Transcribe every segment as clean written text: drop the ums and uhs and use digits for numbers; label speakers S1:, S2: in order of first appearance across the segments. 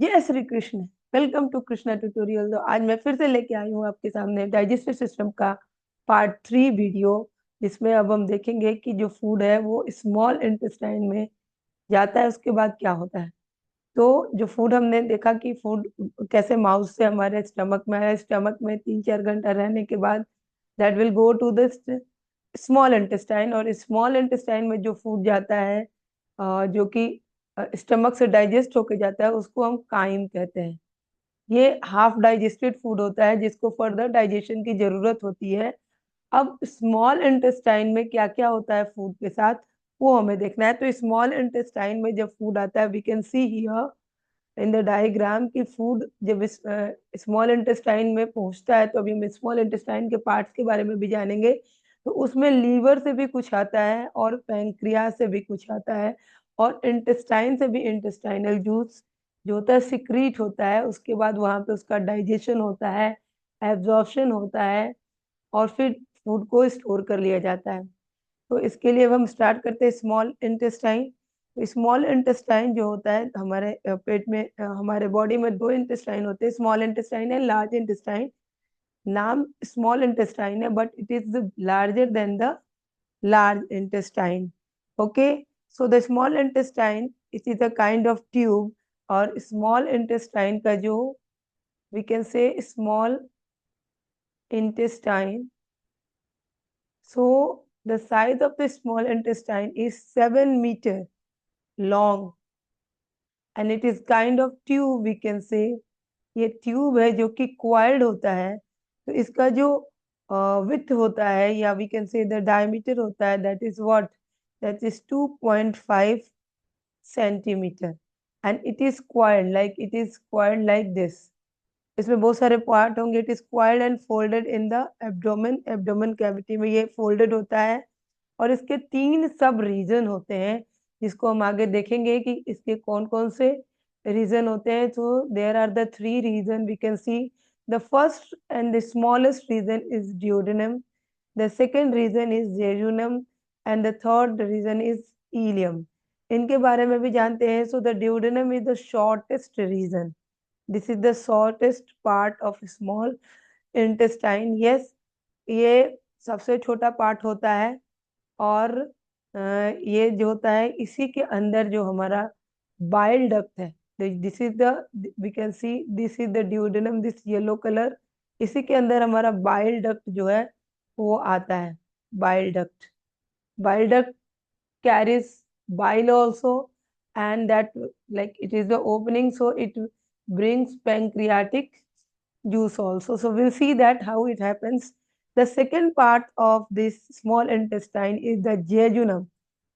S1: जय Shri Krishna. Welcome to Krishna tutorial. तो आज मैं फिर से लेके आई हूँ आपके सामने डाइजेस्टिव सिस्टम का पार्ट 3 वीडियो, जिसमें अब हम देखेंगे कि जो फूड है वो स्मॉल इंटेस्टाइन में जाता है, उसके बाद क्या होता है। तो जो फूड हमने देखा कि फूड कैसे माउथ से हमारे स्टमक में है, स्टमक में 3-4 घंटा रहने के बाद that will go to the small intestine, और स्मॉल इंटेस्टाइन में जो फूड जाता है जो कि स्टमक से डाइजेस्ट होके जाता है, उसको हम काइम कहते हैं। ये हाफ डाइजेस्टेड फूड होता है जिसको फर्दर डाइजेशन की जरूरत होती है। अब स्मॉल इंटेस्टाइन में क्या क्या होता है फूड के साथ, वो हमें देखना है। तो स्मॉल इंटेस्टाइन में जब फूड आता है, we can see here in the diagram कि फूड जब स्मॉल इंटेस्टाइन में पहुंचता है, तो अभी हम स्मॉल इंटेस्टाइन के पार्ट्स के बारे में भी जानेंगे। तो उसमें लीवर से भी कुछ आता है, और पैंक्रियास से भी कुछ आता है, और इंटेस्टाइन से भी इंटेस्टाइनल जूस जो होता है सिक्रीट होता है। उसके बाद वहां पे उसका डाइजेशन होता है, एब्जॉर्प्शन होता है, और फिर फूड को स्टोर कर लिया जाता है। तो इसके लिए अब हम स्टार्ट करते हैं स्मॉल इंटेस्टाइन। तो स्मॉल इंटेस्टाइन जो होता है हमारे पेट में, हमारे बॉडी में दो इंटेस्टाइन होते हैं, स्मॉल इंटेस्टाइन है, लार्ज इंटेस्टाइन। नाम स्मॉल इंटेस्टाइन है, but it is larger than the large intestine. Okay, so the small intestine it is a kind of tube, और स्मॉल इंटेस्टाइन का जो we can say small intestine. So the size of the small intestine is 7 meter long, and it is kind of tube we can say. ये tube है जो कि coiled होता है। तो इसका जो विथ होता है, या we can say the diameter होता है, that is what, that is 2.5 centimetre, and it is coiled like, it is coiled like this. इसमें बहुत सारे पार्ट होंगे। It is coiled and folded in the abdomen, abdomen cavity में ये folded होता है। और इसके 3 सब रीजन होते हैं, जिसको हम आगे देखेंगे कि इसके कौन कौन से रीजन होते हैं। तो there are the 3 region we can see. The first and the smallest region is duodenum, the second region is jejunum, and the third region is ileum. इनके बारे में भी जानते हैं। So the duodenum is the shortest region, this is the shortest part of small intestine. Yes, ये सबसे छोटा part होता है, और ये जो होता है इसी के अंदर जो हमारा बाइल डक्ट है, this is the, we can see this is the duodenum, this yellow colour. इसी के अंदर हमारा बाइल डक्ट जो है वो आता है, bile duct. Bile duct carries bile also, and that, like, it is the opening, so it brings pancreatic juice also. So we'll see that how it happens. The second part of this small intestine is the jejunum.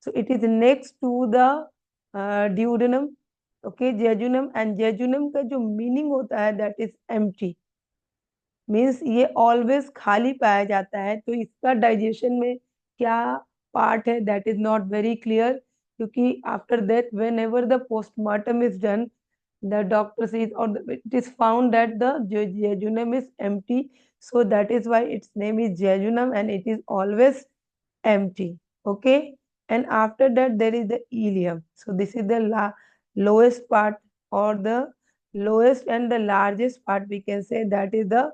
S1: So it is next to the duodenum. Okay, jejunum, and jejunum का जो meaning होता है that is empty, means ये always खाली पाया जाता है। तो इसका डाइजेशन में क्या पार्ट है that is not very clear, क्योंकि after that whenever the postmortem is done, the doctor says, or it is found that the jejunum is empty, so that is why its name is jejunum, and it is always empty. Okay, and after that there is the ileum. So this is the lowest part, or the lowest and the largest part we can say, that is the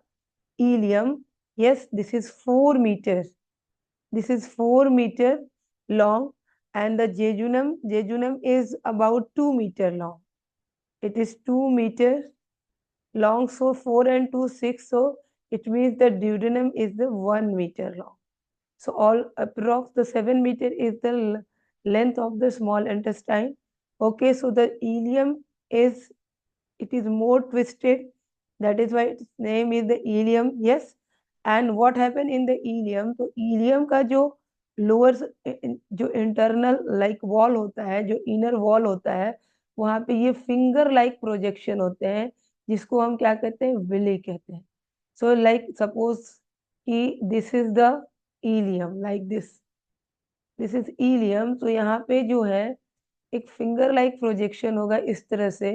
S1: ileum. Yes, this is 4 meters. This is 4 meter long, and the jejunum is about 2 meter long. It is 2 meter long, so 4 and 2 6, so it means the duodenum is the 1 meter long. So all approx the 7 meter is the length of the small intestine. Okay, so the ileum is, it is more twisted, that is why its name is the ileum. Yes, and what happened in the ileum, तो ileum का जो lower जो internal like wall होता है, जो inner wall होता है, वहां पे ये फिंगर लाइक प्रोजेक्शन होते हैं, जिसको हम क्या कहते हैं, विली कहते हैं। सो लाइक सपोज कि this is the ilium, like this is ilium. तो यहाँ पे जो है एक फिंगर लाइक प्रोजेक्शन होगा इस तरह से,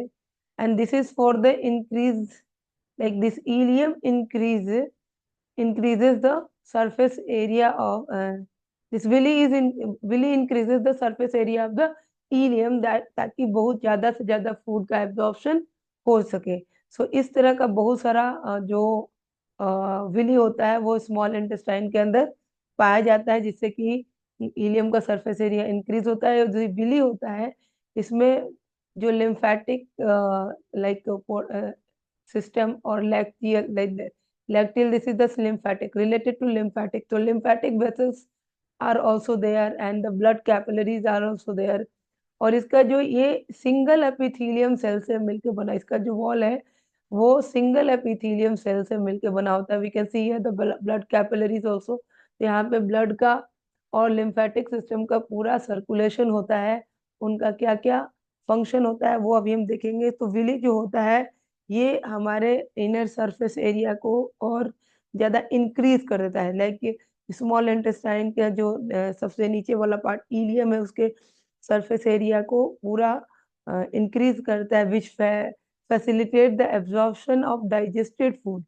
S1: and this is for the increase, like this ileum increases the surface area of this villi is in villi increases the surface area of the ileum, that ताकि बहुत ज्यादा से ज्यादा फूड का एब्जॉर्प्शन हो सके। सो इस तरह का बहुत सारा जो विली होता है वो स्मॉल इंटेस्टाइन के अंदर पाया जाता है, जिससे कि इलियम का सरफेस एरिया इंक्रीज होता है। जो विली होता है इसमें जो lymphatic like system or lacteal, this is the lymphatic related to lymphatic, so lymphatic vessels are also there and the blood capillaries are also there। और इसका जो ये सिंगल एपिथेलियम सेल से मिलकर बना, इसका जो वॉल है वो सिंगल एपिथेलियम सेल से मिलकर बना होता है। We can see here the blood capillaries also, यहाँ पे ब्लड का और लिम्फेटिक सिस्टम का पूरा सर्कुलेशन होता है। उनका क्या क्या फंक्शन होता है वो अभी हम देखेंगे। तो विली जो होता है ये हमारे इनर सरफेस एरिया को और ज्यादा इंक्रीज कर देता है। लाइक स्मॉल इंटेस्टाइन का जो सबसे नीचे वाला पार्ट इलियम है उसके सरफेस एरिया को पूरा इंक्रीज करता है, which facilitate the absorption of digested food.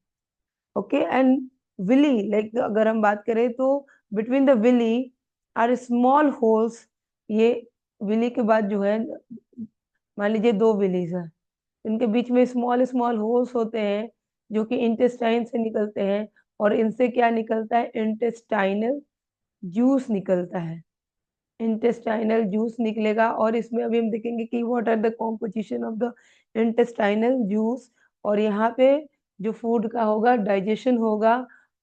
S1: Okay, and villi like अगर हम बात करें तो between the villi are small holes. ये विली के बाद जो है, मान लीजिए दो विलीज है, इनके बीच में स्मॉल स्मॉल होल्स होते हैं जो कि इंटेस्टाइन से निकलते हैं। और इनसे क्या निकलता है, इंटेस्टाइनल जूस निकलता है। इंटेस्टाइनल जूस निकलेगा और इसमें अभी हम देखेंगे कि what are the composition of the intestinal juice. और यहाँ पे जो फूड का होगा डाइजेशन होगा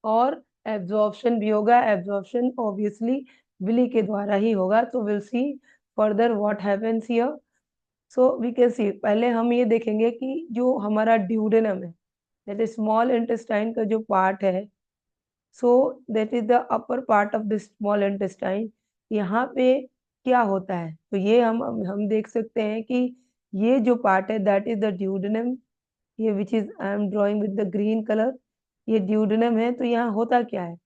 S1: और एब्जॉर्प्शन भी होगा। एब्जॉर्प्शन ऑब्वियसली विली के द्वारा ही होगा। तो will see further what happens here. So we can see, पहले हम ये देखेंगे कि जो हमारा ड्यूडेनम है, दैट इज स्मॉल इंटेस्टाइन का जो पार्ट है, so that is the upper part of the small intestine. यहाँ पे क्या होता है, तो ये हम देख सकते हैं कि ये जो पार्ट है दैट इज द ड्यूडेनम। ये which is I am drawing with the green colour, ये ड्यूडेनम है। तो यहाँ होता क्या है,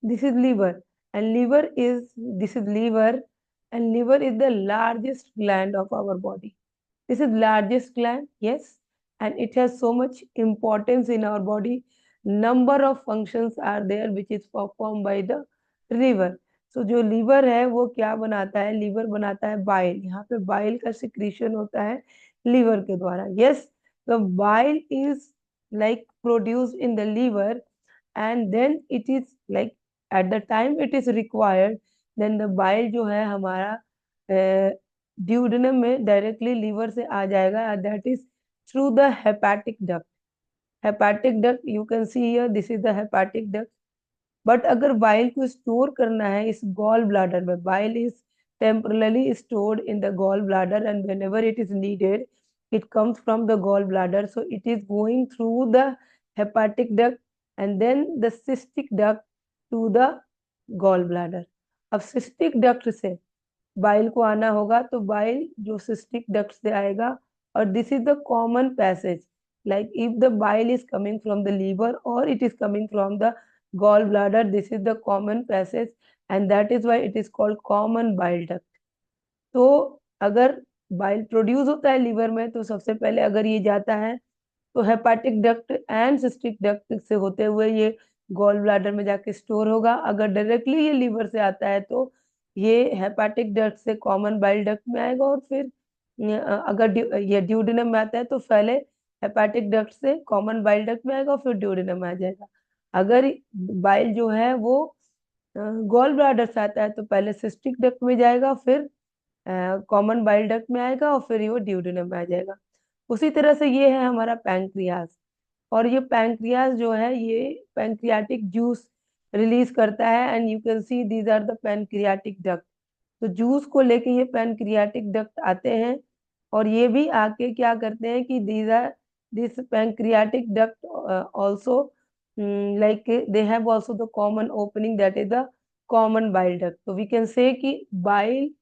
S1: this is liver, and liver is this is liver, and liver is the largest gland of our body. This is largest gland, yes, and it has so much importance in our body. Number of functions are there which is performed by the liver. So जो liver है वो क्या बनाता है, liver बनाता है bile। यहाँ पे bile का secretion होता है liver के द्वारा। Yes, the bile is like produced in the liver, and then it is like at the time it is required, then the bile जो है हमारा ड्यूडेनम में डायरेक्टली लीवर से आ जाएगा, that is through the hepatic duct. Hepatic duct you can see here, this is the hepatic duct. But अगर bile को store करना है इस गॉल ब्लाडर में, bile is temporarily stored in the gall bladder and whenever it is needed it comes from the gallbladder, so it is going through the hepatic duct and then the cystic duct to the gallbladder। अब cystic duct से bile को आना होगा, तो bile जो cystic duct से आएगा। और this is the common passage, like if the bile is coming from the liver और it is coming from the gall bladder, this is the common passage and that is why it is called common bile duct. तो अगर bile produce होता है liver में तो सबसे पहले अगर ये जाता है तो hepatic duct and cystic duct से होते हुए ये गॉल ब्लाडर में जाके स्टोर होगा। अगर डायरेक्टली ये लीवर से आता है तो ये हेपाटिक डक्ट से कॉमन बाइल डक्ट में आएगा, और फिर अगर ये ड्यूडेनम में आता है तो पहले हेपाटिक डक्ट से कॉमन बाइल डक्ट में आएगा और फिर ड्यूडेनम में आ जाएगा। अगर बाइल जो है वो गॉल ब्लाडर से आता है तो पहले सिस्टिक डक्ट में जाएगा, फिर कॉमन बाइल डक्ट में आएगा और फिर वो ड्यूडेनम में आ जाएगा। उसी तरह से ये है हमारा पैंक्रियाज। और ये पैंक्रियाज जो है ये पैंक्रियाटिक जूस रिलीज करता है, and you can see these are the pancreatic duct. तो जूस को लेके ये पैंक्रियाटिक डक्ट आते हैं और ये भी आके क्या करते हैं कि these are this pancreatic duct also like they have also the common opening that is the common bile duct. तो वी कैन से कि बाइल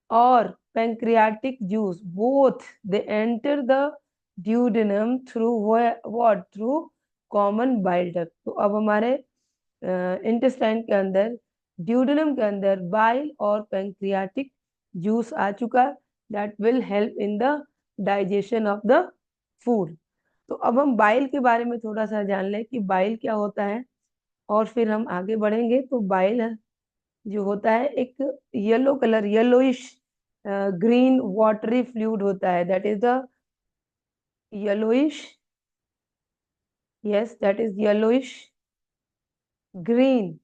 S1: और pancreatic juice both they enter the duodenum through what through common bile duct. तो अब हमारे intestine के अंदर duodenum के अंदर बाइल और पैंक्रियाटिक जूस आ चुका, that will help in the digestion of the food. तो अब हम बाइल के बारे में थोड़ा सा जान लें कि बाइल क्या होता है और फिर हम आगे बढ़ेंगे। तो बाइल जो होता है एक yellow colour, yellowish green watery fluid होता है, that is the yellowish, yes, that is yellowish green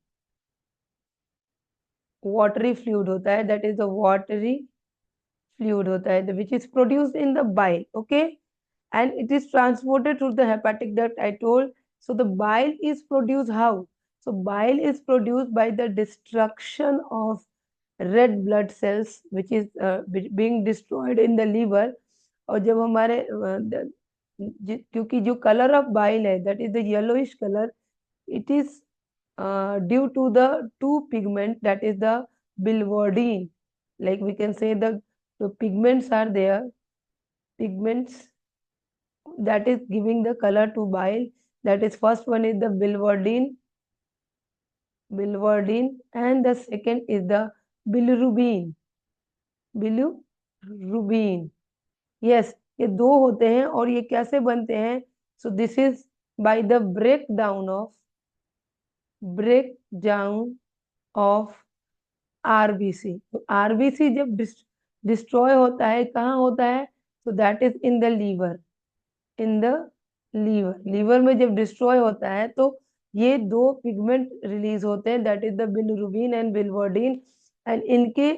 S1: watery fluid होता है, that is the watery fluid होता है, which is produced in the bile, okay, and it is transported through the hepatic duct, I told. So the bile is produced how? So bile is produced by the destruction of red blood cells, which is being destroyed in the liver. और जब हमारे क्योंकि जो colour of bile है, that is the yellowish colour, it is due to the two pigment, that is the biliverdin, like we can say the pigments are there, pigments that is giving the color to bile. That is, first one is the biliverdin, and the second is the bilirubin. bilirubin, yes, ये दो होते हैं और ये कैसे बनते हैं? So this is by the breakdown of RBC. तो आरबीसी जब डिस्ट्रॉय होता है, कहाँ होता है? तो that is in the liver, in the liver में जब डिस्ट्रॉय होता है तो ये दो पिगमेंट रिलीज होते हैं, that is the bilirubin and बिलिवर्डिन, and इनके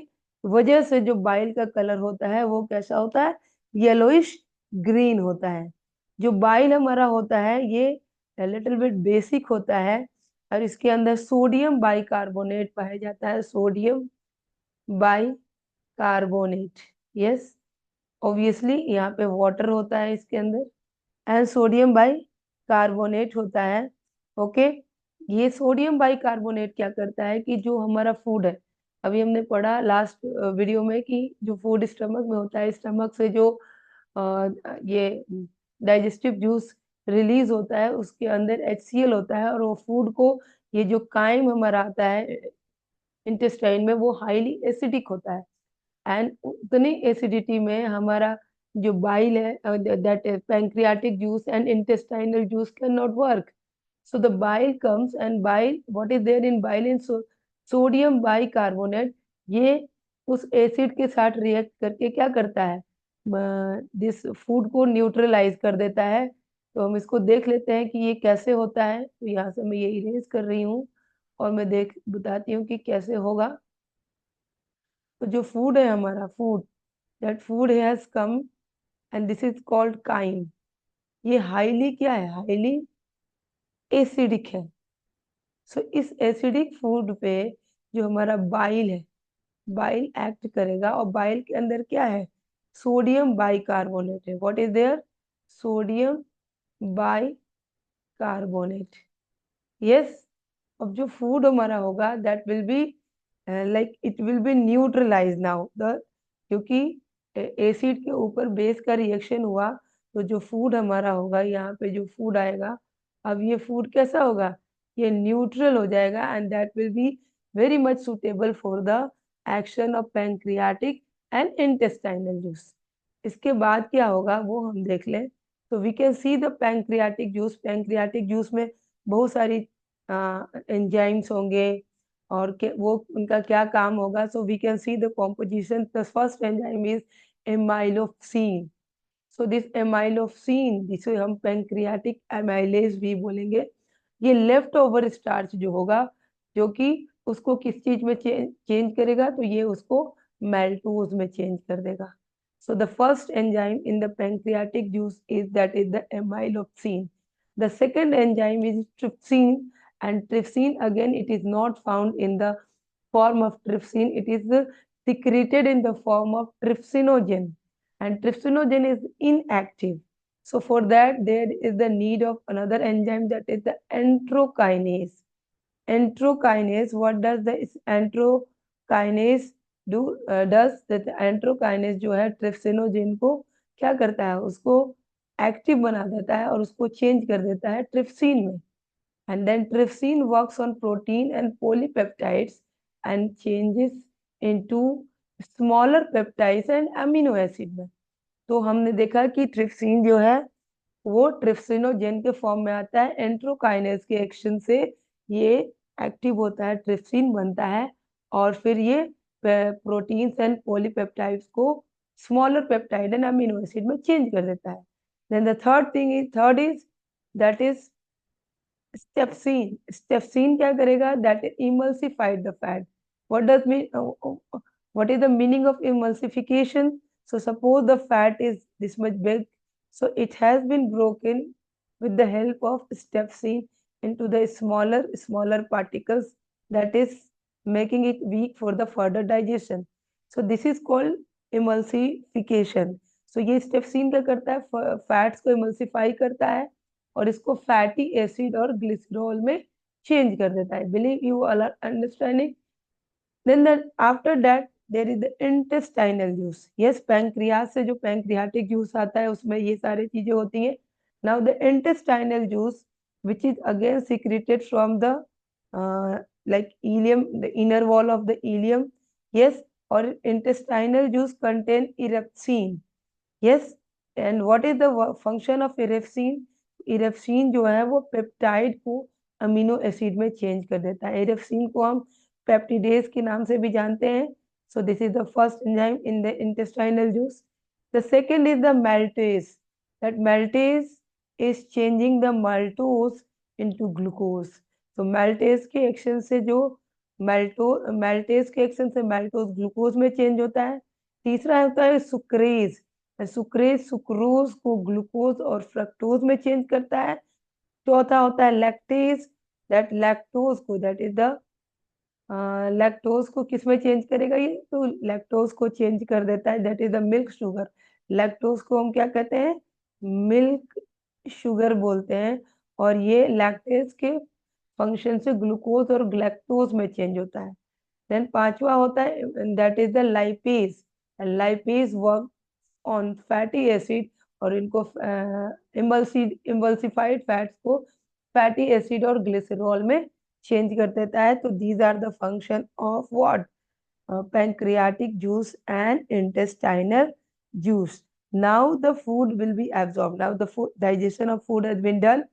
S1: वजह से जो बाइल का कलर होता है वो कैसा होता है? येलोइश ग्रीन होता है. जो बाइल हमारा होता है ये लिटिल बिट बेसिक होता है और इसके अंदर सोडियम बाइकार्बोनेट पाया जाता है, सोडियम बाइकार्बोनेट, यस, ऑब्वियसली यहाँ पे वाटर होता है इसके अंदर एंड सोडियम बाइकार्बोनेट होता है, ओके. ये सोडियम बाइकार्बोनेट क्या करता है कि जो हमारा फूड है, अभी हमने पढ़ा लास्ट वीडियो में कि जो फूड स्टमक में होता है, स्टमक से जो ये डाइजेस्टिव जूस रिलीज होता है उसके अंदर HCl होता है और वो फूड को, ये जो काइम हमारा आता है इंटेस्टाइन में, वो हाईली एसिडिक होता है एंड उतनी एसिडिटी में हमारा जो बाइल है, that pancreatic juice and intestinal juice can not work. So the bile comes and bile, what is there in bile? In sodium bicarbonate, ये उस एसिड के साथ रिएक्ट करके क्या करता है? दिस फूड को न्यूट्रलाइज कर देता है. तो हम इसको देख लेते हैं कि ये कैसे होता है. तो यहाँ से मैं ये इरेज कर रही हूँ और मैं बताती हूँ कि कैसे होगा. तो जो फूड है हमारा, food, that food has come and this is called crime. ये हाईली क्या है? हाईली एसिडिक है. सो इस एसिडिक फूड पे जो हमारा बाइल है, बाइल एक्ट करेगा और बाइल के अंदर क्या है? सोडियम बाइकार्बोनेट है. What is there? Sodium bicarbonate, yes. अब जो फूड हमारा होगा that will be like it will be neutralise now the, क्योंकि एसिड के ऊपर बेस का रिएक्शन हुआ तो जो फूड हमारा होगा, यहाँ पे जो फूड आएगा, अब ये फूड कैसा होगा? ये न्यूट्रल हो जाएगा and that will be very much suitable for the action of pancreatic and intestinal juice. इसके बाद क्या होगा वो हम देख लें. तो we can see the pancreatic juice. Pancreatic juice में बहुत सारी एंजाइम्स होंगे और वो उनका क्या काम होगा. So we can see the composition. The first enzyme is amylopsin. So this amylopsin, जिसे हम पैंक्रियाटिक एमाइलेज भी बोलेंगे, ये लेफ्ट ओवर स्टार्च जो होगा, जो कि उसको किस चीज में चेंज करेगा? तो ये उसको मेल्टोज में चेंज कर देगा. So the first enzyme in the pancreatic juice is, that is the amylopsin. The second enzyme is trypsin, and trypsin again it is not found in the form of trypsin. It is secreted in the form of trypsinogen, and trypsinogen is inactive. So for that there is the need of another enzyme, that is the enterokinase. Enterokinase, what does the enterokinase do? Does that enterokinase जो है trypsinogen को क्या करता है? उसको active बना देता है और उसको चेंज कर देता है ट्रिप्सिन में. And then trypsin works on protein and polypeptides and changes into smaller peptides and amino acid में. तो हमने देखा कि ट्रिप्सिन जो है वो ट्रिप्सिनोजेन के फॉर्म में आता है. एंट्रोकाइनेज के एक्शन से ये एक्टिव होता है, ट्रिप्सिन बनता है और फिर ये प्रोटीन्स एंड पॉलीपेप्टाइड्स को smaller peptide and amino acid में चेंज कर देता है. Then the third is that is स्टेप्सिन. स्टेप्सिन क्या करेगा? That emulsified the fat. What does mean? What is the meaning of emulsification? So suppose the fat is this much big, so it has been broken with the help of stepsin into the smaller particles, that is making it weak for the further digestion. So this is called emulsification. So ये stepsin क्या करता है? Fats को emulsify करता है और इसको fatty acid और ग्लिसरॉल में चेंज कर देता है. Believe you all are understanding. Then after that there is the intestinal juice. Yes, pancreas से जो पैंक्रियाटिक जूस आता है उसमें ये सारी चीजें होती हैं. Now the intestinal juice which is again secreted from the like ileum, the inner wall of the ileum. Yes, or intestinal juice contain erepsin. Yes, and what is the function of erepsin? Erepsin जो है वो peptide को amino acid में change कर देता है. Erepsin को हम पेप्टिडेज के नाम से भी जानते हैं. सो this is the first enzyme in the intestinal juice. The second is the maltase. That maltase is changing the maltose into glucose. तो maltase के एक्शन से जो maltase के एक्शन से maltose ग्लूकोज में चेंज होता है. तीसरा होता है सुक्रेज. सुक्रेज सुक्रोज को ग्लूकोज और फ्रक्टोज में चेंज करता है. चौथा होता है लैक्टेज. दैट लैक्टोज को दैट इज द लैक्टोज को किस में चेंज करेगा? ये तो लैक्टोज को चेंज कर देता है. That is the milk sugar. Lactose को हम क्या कहते हैं? मिल्क शुगर बोलते हैं. और ये लैक्टेज के फंक्शन से ग्लूकोज और ग्लैक्टोज में चेंज होता है. देन पांचवा होता है that is the lipase. Lipase work on fatty acid और इनको इम्बल्सिफाइड फैट्स को फैटी एसिड और ग्लिसरॉल में चेंज कर देता है. तो these are the function of what? pancreatic juice and intestinal juice. Now the food will be absorbed. Now the food digestion of food has been done.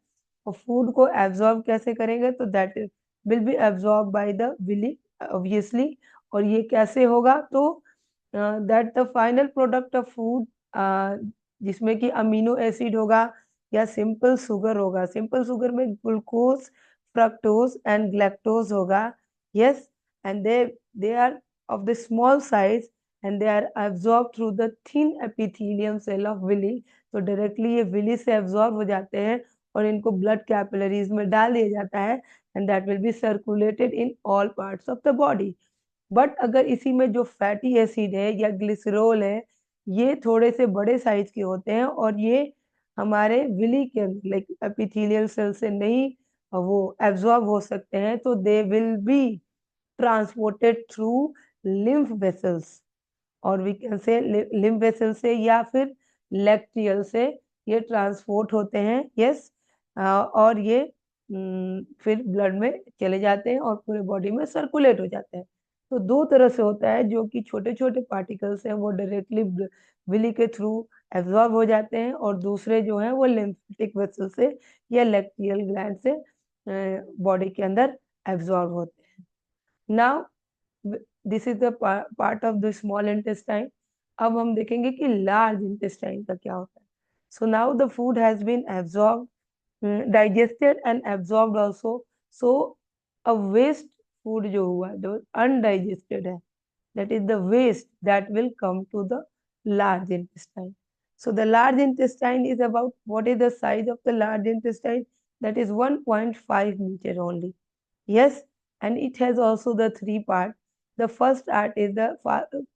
S1: और food को absorb कैसे करेंगे? तो that will be absorbed by the villi obviously. और ये कैसे होगा? तो that the final product of food जिसमें कि अमीनो एसिड होगा या सिंपल शुगर होगा. सिंपल शुगर में ग्लूकोज, फ्रक्टोज एंड ग्लैक्टोज होगा. Yes, and they are of the small size and they are absorbed through the thin epithelium cell of villi. तो directly ये Willie से absorb हो जाते हैं और इनको ब्लड कैपिलरीज में डाल दिया जाता है and that will B circulated in all parts of the body. But अगर इसी में जो फैटी एसिड है या ग्लिसरॉल है ये थोड़े से बड़े साइज के होते हैं और ये हमारे विली के लाइक एपिथेलियल सेल से नहीं वो एब्जॉर्ब हो सकते हैं. तो they will be transported through lymph vessels और we can say lymph vessel से या फिर लैक्टियल से ये ट्रांसपोर्ट होते हैं. यस, और ये फिर ब्लड में चले जाते हैं और पूरे बॉडी में सर्कुलेट हो जाते हैं. तो दो तरह से होता है. जो कि छोटे छोटे पार्टिकल्स हैं वो डायरेक्टली विली के थ्रू एब्जॉर्ब हो जाते हैं और दूसरे जो हैं वो लिम्फेटिक वेसल से या लैक्टियल ग्लैंड से बॉडी के अंदर एब्जॉर्ब होते हैं. Now this is the part of the small intestine. अब हम देखेंगे कि लार्ज इंटेस्टाइन का क्या होता है. So now the food has been absorb, digested and absorbed also. So a waste food जो हुआ जो अनडाइजेस्टेड है that is the waste that will come to the large intestine. So the large intestine is about, what is the size of the large intestine? That is 1.5 meter only. Yes, and it has also the three parts. The first part is the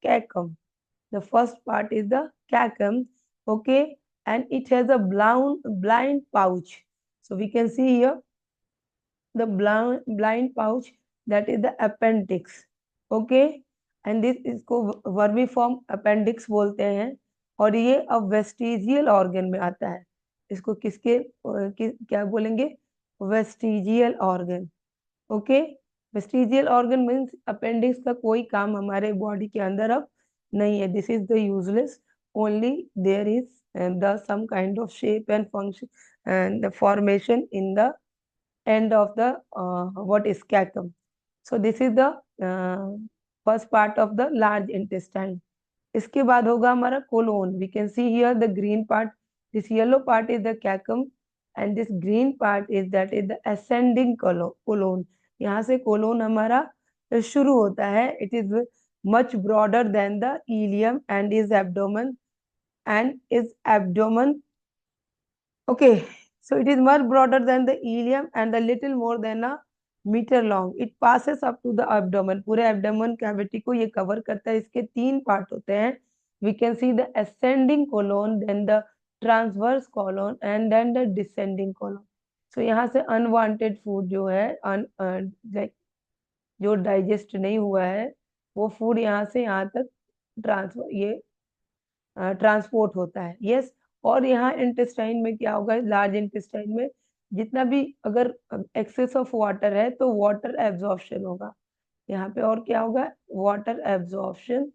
S1: cecum. The first part is the cecum, okay, and it has a blind pouch. So we can see here the blind pouch, that is the appendix, okay. And this इसको vermiform appendix बोलते हैं और ये अब vestigial organ में आता है. इसको क्या बोलेंगे? Vestigial organ, okay. Vestigial organ means appendix का कोई काम हमारे बॉडी के अंदर अब नहीं है. This is the useless. Only there is the some kind of shape and function and the formation in the end of the what is cecum. So this is the first part of the large intestine. इसके बाद होगा हमारा colon. We can see here the green part This yellow part is the cacum and this green part is the ascending colon. यहाँ से colon हमारा शुरू होता है. It is much broader than the ileum and is abdomen. Okay, so it is much broader than the ileum and a little more than a meter long. It passes up to the abdomen. पूरे abdomen cavity को ये cover करता है. इसके 3 part होते हैं. We can see the ascending colon, then the transverse colon and then the descending colon. So यहाँ से unwanted food जो है like जो digest नहीं हुआ है वो food यहाँ से यहाँ तक ट्रांसपोर्ट होता है. यस. और यहाँ इंटेस्टाइन में क्या होगा, लार्ज इंटेस्टाइन में जितना भी अगर एक्सेस ऑफ वाटर है तो वाटर एब्जॉर्प्शन होगा यहाँ पे. और क्या होगा, वाटर एब्जॉर्प्शन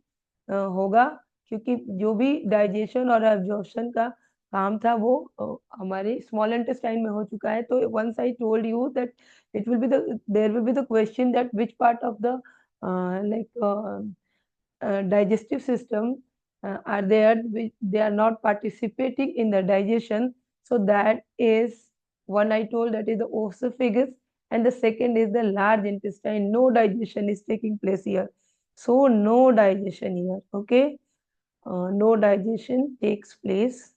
S1: होगा, क्योंकि जो भी डाइजेशन और एब्जॉर्प्शन का काम था वो हमारे स्मॉल इंटेस्टाइन में हो चुका है. तो once I told you that it will be there will be the question that which part of the like digestive system are there, which they are not participating in the digestion. So that is one I told, that is the esophagus, and the second is the large intestine. No digestion is taking place here. So no digestion here. Okay, no digestion takes place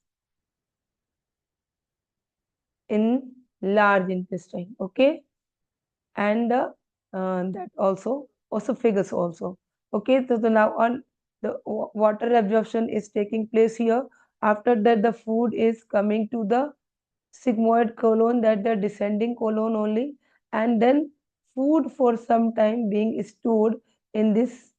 S1: in large intestine. Okay, and that also esophagus also. Okay, so now on the water absorption is taking place here. After that the food is coming to the sigmoid colon, that the descending colon only, and then food for some time being stored in this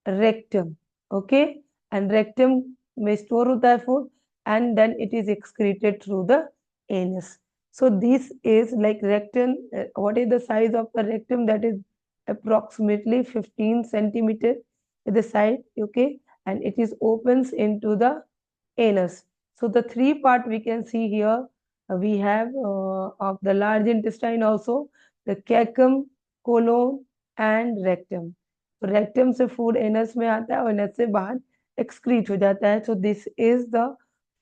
S1: rectum. Okay, and rectum में store होता है food and then it is excreted through the anus. So this is like rectum. What is the size of the rectum? That is approximately 15 centimeter at the side. Okay, and it is opens into the anus. So the 3 part we can see here. We have of the large intestine also, the cecum, colon and rectum. तो rectum से food anus में आता है और anus से बाहर excrete हो जाता है. सो this is the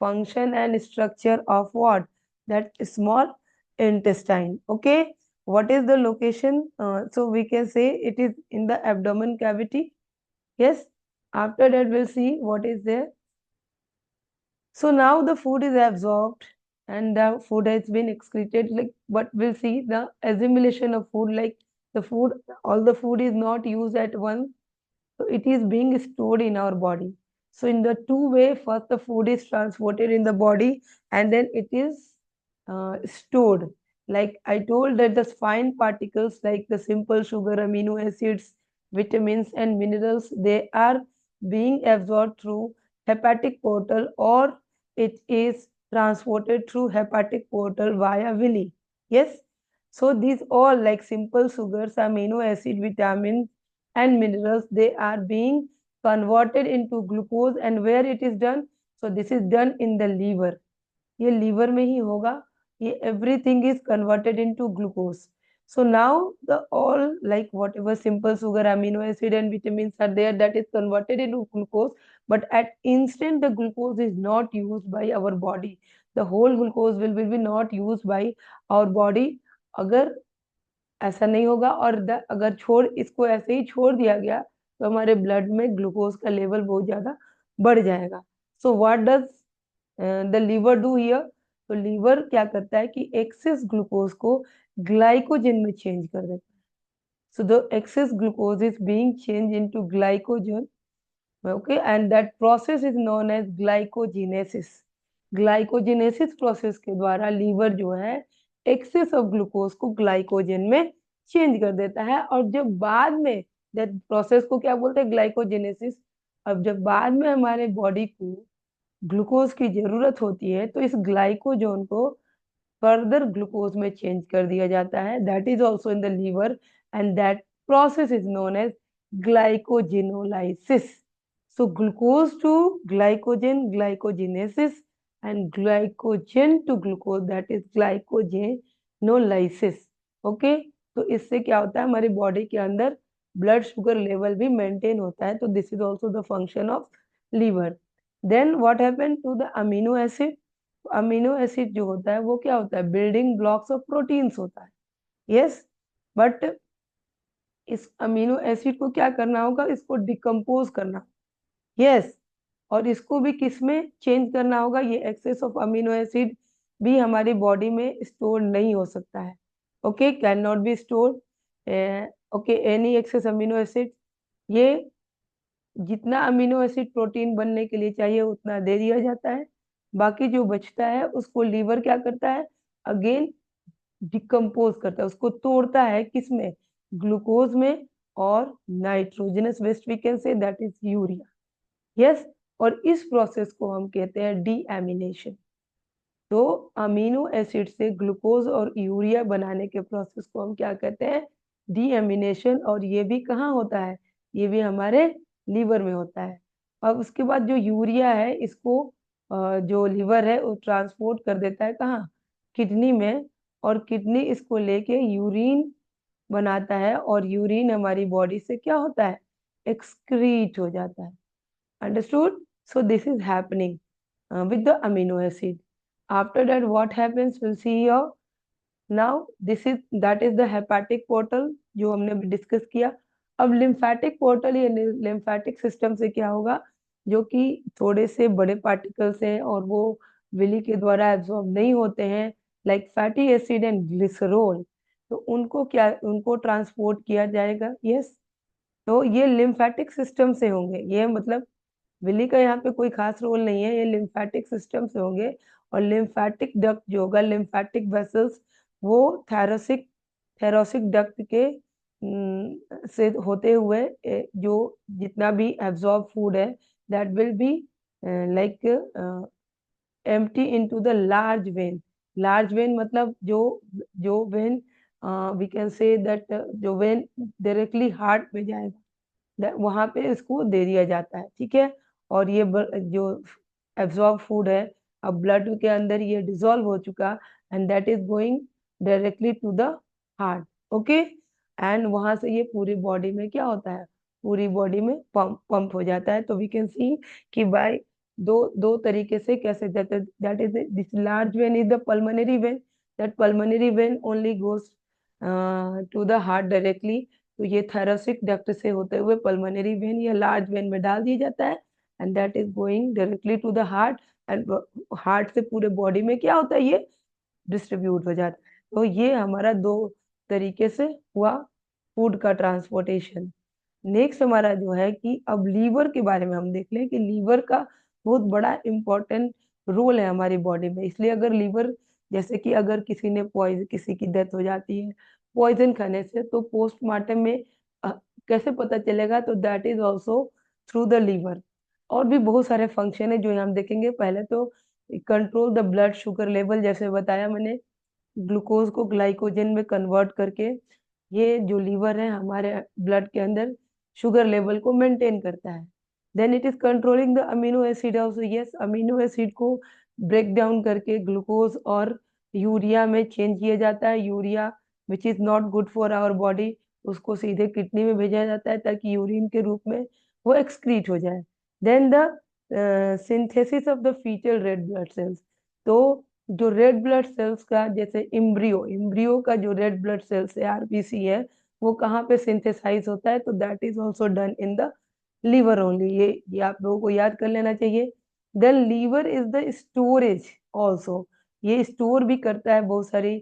S1: function and structure of what, that small intestine. Okay, what is the location? So we can say it is in the abdomen cavity. Yes, after that we'll see what is there. So now the food is absorbed and the food has been excreted. Like, but we'll see the assimilation of food. Like the food, all the food is not used at once. So it is being stored in our body. So in the two way, first the food is transported in the body and then it is stored. Like I told that the fine particles like the simple sugar, amino acids, vitamins and minerals, they are being absorbed through hepatic portal or it is transported through hepatic portal via villi. Yes. So these all like simple sugars, amino acid, vitamins and minerals, they are being converted into glucose. And where it is done? So this is done in the liver. ये liver में ही होगा. ये everything is converted into glucose. So now the all like whatever simple sugar, amino acid and vitamins are there, that is converted into glucose. But at instant the glucose is not used by our body. The whole glucose will be not used by our body. अगर ऐसा नहीं होगा और अगर छोड़ इसको ऐसे ही छोड़ दिया गया तो हमारे ब्लड में ग्लूकोज का लेवल बहुत ज्यादा बढ़ जाएगा. So what does the liver do here? तो लीवर क्या करता है कि एक्सेस ग्लूकोज को ग्लाइकोजन में चेंज कर देता है. So the excess glucose is being change into glycogen. Okay, and that process is known as glycogenesis. Glycogenesis process के द्वारा लीवर जो है एक्सेस ऑफ ग्लूकोज को ग्लाइकोजन में चेंज कर देता है. और जब बाद में दैट प्रोसेस को क्या बोलते हैं, ग्लाइकोजेनेसिस. अब जब बाद में हमारे बॉडी को ग्लूकोज की जरूरत होती है तो इस ग्लाइकोजन को फर्दर ग्लूकोज में चेंज कर दिया जाता है. That is also in the liver and that process is known as glycogenolysis. So glucose to glycogen, glycogenesis, and glycogen to glucose, that is glycogenolysis. Okay, तो इससे क्या होता है, हमारी बॉडी के अंदर ब्लड शुगर लेवल भी मेंटेन होता है. तो this is also the function of liver. Then what happen to the amino acid? Amino acid जो होता है वो क्या होता है, बिल्डिंग ब्लॉक्स ऑफ प्रोटीन्स होता है। यस, बट इस अमीनो एसिड को क्या करना होगा, इसको डिकम्पोज करना। यस, और इसको भी किस में चेंज करना होगा, ये एक्सेस ऑफ अमीनो एसिड भी हमारी बॉडी में स्टोर नहीं हो सकता है। Okay, can not be store. Okay, any excess amino acid, ये जितना अमीनो एसिड प्रोटीन बनने के लिए चाहिए उतना दे दिया जाता है, बाकी जो बचता है उसको लीवर क्या करता है, अगेन डिकम्पोज करता है, उसको तोड़ता है किसमें, ग्लूकोज में, और nitrogenous waste we can say that is urea. Yes, और इस प्रोसेस को हम कहते हैं डीएमिनेशन। तो अमीनो एसिड से ग्लूकोज और यूरिया बनाने के प्रोसेस को हम क्या कहते हैं, डीएमिनेशन। और ये भी कहाँ होता है, ये भी हमारे लीवर में होता है। अब उसके बाद जो यूरिया है इसको जो लीवर है वो ट्रांसपोर्ट कर देता है कहाँ, किडनी में, और किडनी इसको लेके यूरिन बनाता है, और यूरिन हमारी बॉडी से क्या होता है, एक्सक्रीट हो जाता है। Understood? So this is happening with the amino acid. After that, what happens? We'll see here. Now, that is the hepatic portal जो हमने डिस्कस किया। अब लिम्फेटिक पोर्टल या लिम्फेटिक सिस्टम से क्या होगा, जो कि थोड़े से बड़े पार्टिकल्स हैं और वो विली के द्वारा एब्जॉर्ब नहीं होते हैं, like fatty acid and glycerol, तो उनको ट्रांसपोर्ट किया जाएगा। यस, तो ये लिम्फेटिक सिस्टम से होंगे, ये मतलब विली का यहाँ पे कोई खास रोल नहीं है, ये लिम्फेटिक सिस्टम से होंगे। और लिम्फेटिक डक्ट जो होगा, लिम्फेटिक वेसल्स, वो थेरोसिक डक्ट के से होते हुए जो जितना भी एब्जॉर्ब फूड है that will be like empty into the large vein. Large vein मतलब जो जो vein we can say that जो वेन डायरेक्टली हार्ट में जाएगा, वहां पे इसको दे दिया जाता है। ठीक है, और ये जो एब्जॉर्ब फूड है अब ब्लड के अंदर ये डिजोल्व हो चुका, and that is going directly to the heart. Okay, and वहां से ये पूरी बॉडी में क्या होता है, पूरी बॉडी में पंप हो जाता है। तो वी कैन सी कि बाय दो दो तरीके से कैसे, that is this large vein is the pulmonary vein, that pulmonary vein only goes to the heart directly. तो ये थैरोसिक डक्ट से होते हुए पल्मोनरी वेन या लार्ज वेन में डाल दिया जाता है, and that is going directly to the heart, and heart से पूरे बॉडी में क्या होता है, ये डिस्ट्रीब्यूट हो जाता है। तो ये हमारा दो तरीके से हुआ फूड का ट्रांसपोर्टेशन। नेक्स्ट हमारा जो है कि अब लीवर के बारे में हम देख लें कि लीवर का बहुत बड़ा इंपॉर्टेंट रोल है हमारी बॉडी में। इसलिए अगर लीवर, जैसे कि अगर किसी की डेथ हो जाती है पॉइजन खाने से, तो पोस्टमार्टम में अ, कैसे पता चलेगा, तो that is also through the liver. और भी बहुत सारे फंक्शन है जो हम देखेंगे। पहले तो control the blood sugar level, जैसे बताया मैंने, ग्लूकोज को ग्लाइकोजन में कन्वर्ट करके ये जो लीवर है हमारे ब्लड के अंदर शुगर लेवल को मेंटेन करता है। Then it is controlling the amino acid also. Yes, amino acid को ब्रेक डाउन करके ग्लूकोज और यूरिया में चेंज किया जाता है। Urea which is not good for our body, उसको सीधे किडनी में भेजा जाता है ताकि यूरिन के रूप में वो एक्सक्रीट हो जाए। Then the synthesis of the foetal red blood cells. तो जो रेड ब्लड सेल्स का, जैसे इम्ब्रियो का जो रेड ब्लड सेल्स है, आरबीसी है, वो कहाँ पे सिंथेसाइज होता है, तो that is also done in the liver only. ये आप लोगों को याद कर लेना चाहिए। Then liver is the storage also, ये स्टोर भी करता है बहुत सारी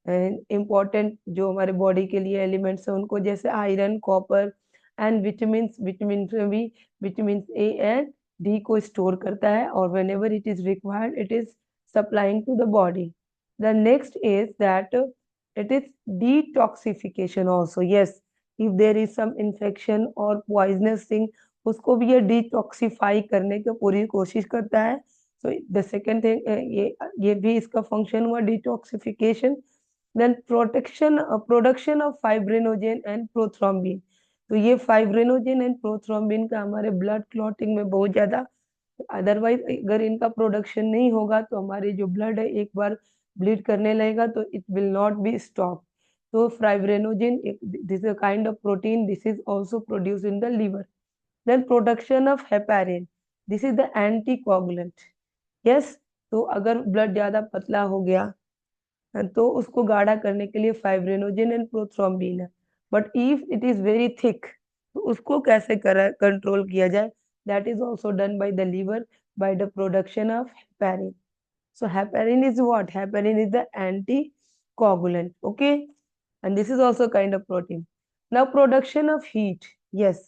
S1: इंपॉर्टेंट जो हमारे बॉडी के लिए एलिमेंट्स है उनको, जैसे iron, copper and vitamin. Vitamin में भी विटामिन ए एंड डी को स्टोर करता है, और when ever it is required it is supplying to the body. The next is that it is detoxification also. Yes, if there is some infection or poisonous thing, उसको भी ये detoxify करने की पूरी कोशिश करता है। So the second thing, ये भी इसका फंक्शन हुआ detoxification. Then production of fibrinogen and prothrombin. तो ये फाइब्रिनोजेन एंड प्रोथ्रोम्बिन का हमारे ब्लड क्लॉटिंग में बहुत ज्यादा, अदरवाइज अगर इनका प्रोडक्शन नहीं होगा तो हमारी जो ब्लड है एक बार ब्लीड करने लगेगा तो it will not be stop. तो fibrinogen, this is a kind of protein, this is also produce in the liver. Then production of heparin, this is the anticoagulant. Yes, तो अगर ब्लड ज्यादा पतला हो गया तो उसको गाढ़ा करने के लिए फाइब्रिनोजेन एंड प्रोथ्रोम्बिन है। But if it is very thick, तो उसको कैसे कंट्रोल किया जाए? That is also done by the liver by the production of heparin. So heparin is what? Heparin is the anticoagulant. Okay. And this is also kind of protein. Now production of heat. Yes.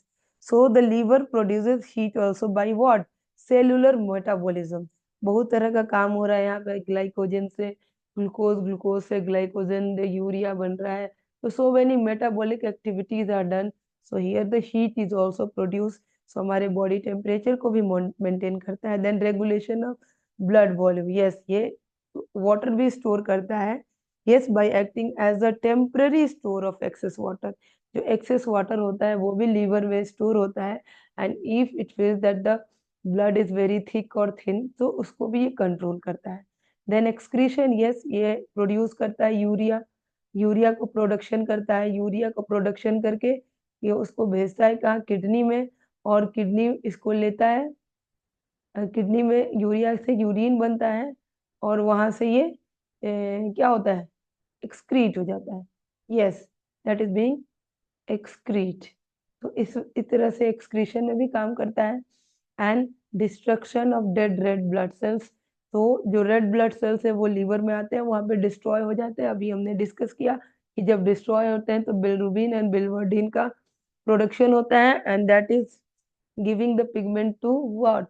S1: So the liver produces heat also by what? Cellular metabolism. बहुत तरह का काम हो रहा है यहाँ पे, glycogen से ग्लूकोज, ग्लूकोज से ग्लाइकोजन, यूरिया बन रहा है। तो so many metabolic activities are done. So here the heat is also produced. So हमारे बॉडी टेम्परेचर को भी मेंटेन करता है। Then regulation of blood volume. Yes, ये वाटर भी स्टोर करता है। Yes, by acting as a temporary store of excess water. जो एक्सेस वाटर होता है वो भी लीवर में स्टोर होता है। And if it feels that the blood is very thick और थिन, तो उसको भी ये कंट्रोल करता है। Then excretion. यस, ये प्रोड्यूस करता है यूरिया। यूरिया को प्रोडक्शन करता है। यूरिया को प्रोडक्शन करके ये उसको भेजता है कहाँ? किडनी में। और किडनी इसको लेता है। किडनी में यूरिया से यूरिन बनता है और वहां से ये क्या होता है? एक्सक्रीट हो जाता है। Yes, that is being excrete. तो इस तरह से एक्सक्रीशन में भी काम करता है। And destruction of dead red blood cells. तो जो रेड ब्लड सेल्स है वो लीवर में आते हैं, वहां पे डिस्ट्रॉय हो जाते हैं। अभी हमने डिस्कस किया कि जब डिस्ट्रॉय होते हैं तो बिलिरुबिन एंड बिलिवर्डिन का प्रोडक्शन होता है, and that is giving the pigment to what?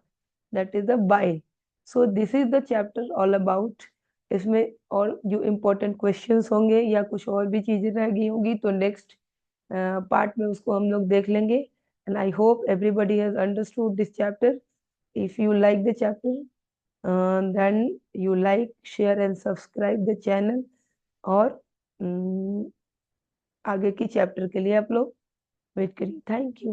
S1: That is the bile. So this is the chapter all about. इसमें और जो इम्पोर्टेंट क्वेश्चंस होंगे या कुछ और भी चीजें रह गई होंगी तो नेक्स्ट पार्ट में उसको हम लोग देख लेंगे। And I hope everybody has understood this chapter. If you like the chapter, then you like, share and subscribe the channel. और आगे की चैप्टर के लिए आप लोग वेट करिए। Thank you.